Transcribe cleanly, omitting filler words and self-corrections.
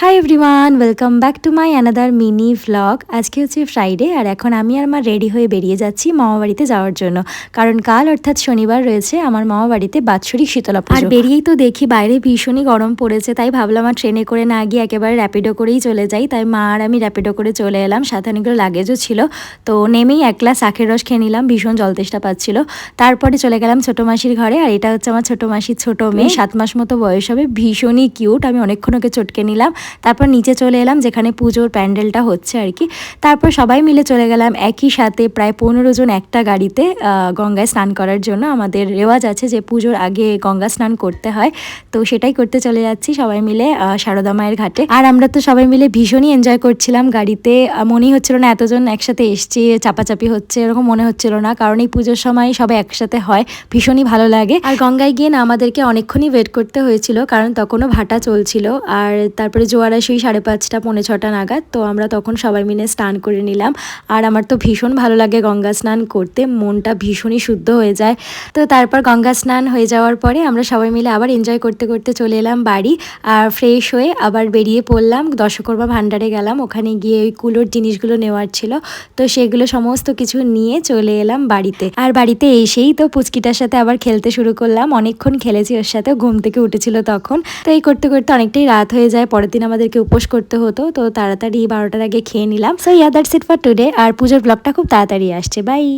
Hi everyone, welcome back to my another mini vlog. আজকে হচ্ছে Friday আর এখন আমি আর মা রেডি হয়ে বেরিয়ে যাচ্ছি মামাবাড়িতে যাওয়ার জন্য। কারণ কাল অর্থাৎ শনিবার রয়েছে আমার মামাবাড়িতে বাৎসরিক শীতলা পুজো। আর বেরিয়েই তো দেখি বাইরে ভীষণই গরম পড়েছে, তাই ভাবলাম আর ট্রেনে করে না গিয়ে একেবারে র্যাপিডো করেই চলে যাই। তাই মা আর আমি র্যাপিডো করে চলে এলাম, সাথে অনেকগুলো লাগেজও ছিল। তো নেমেই এক গ্লাস আখের রস খেয়ে নিলাম, ভীষণ জল তেষ্টা পাচ্ছিল। তারপরে চলে গেলাম ছোটো মাসির ঘরে। আর এটা হচ্ছে আমার ছোটো মাসির ছোটো মেয়ে, 7 মাস মতো বয়স হবে, ভীষণই কিউট। আমি অনেকক্ষণ ওকে চটকে নিলাম, তারপর নিচে চলে এলাম যেখানে পুজোর প্যান্ডেলটা হচ্ছে আর কি। তারপর সবাই মিলে চলে গেলাম একই সাথে প্রায় 15 জন একটা গাড়িতে গঙ্গায় স্নান করার জন্য। আমাদের রেওয়াজ আছে যে পুজোর আগে গঙ্গা স্নান করতে হয়, তো সেটাই করতে চলে যাচ্ছি সবাই মিলে সারদা মায়ের ঘাটে। আর আমরা তো সবাই মিলে ভীষণই এনজয় করছিলাম গাড়িতে। মনেই হচ্ছিল না এতজন একসাথে এসছি, চাপাচাপি হচ্ছে এরকম মনে হচ্ছিল না, কারণ এই পুজোর সময় সবাই একসাথে হয়, ভীষণই ভালো লাগে। আর গঙ্গায় গিয়ে না আমাদেরকে অনেকক্ষণই ওয়েট করতে হয়েছিল, কারণ তখনও ভাটা চলছিল। আর তারপরে জোয়ার আসি 5:30 পৌনে 6টা নাগাদ, তো আমরা তখন সবাই মিলে স্নান করে নিলাম। আর আমার তো ভীষণ ভালো লাগে গঙ্গা স্নান করতে, মনটা ভীষণই শুদ্ধ হয়ে যায়। তো তারপর গঙ্গা স্নান হয়ে যাওয়ার পরে আমরা সবাই মিলে আবার এনজয় করতে করতে চলে এলাম বাড়ি। আর ফ্রেশ হয়ে আবার বেরিয়ে পড়লাম, দশকর্মা ভাণ্ডারে গেলাম। ওখানে গিয়ে ওই কুলোর জিনিসগুলো নেওয়ার ছিল, তো সেগুলো সমস্ত কিছু নিয়ে চলে এলাম বাড়িতে। আর বাড়িতে এসেই তো পুচকিটার সাথে আবার খেলতে শুরু করলাম। অনেকক্ষণ খেলেছি ওর সাথে, ঘুম থেকে উঠেছিল তখন। তো এই করতে করতে অনেকটাই রাত হয়ে যায়, পরের দিন আমাদেরকে উপোস করতে হতো, তো তাড়াতাড়ি 12টার আগে খেয়ে নিলাম। So yeah that's it for today. আর পুজোর ব্লগটা খুব তাড়াতাড়ি আসছে। বাই।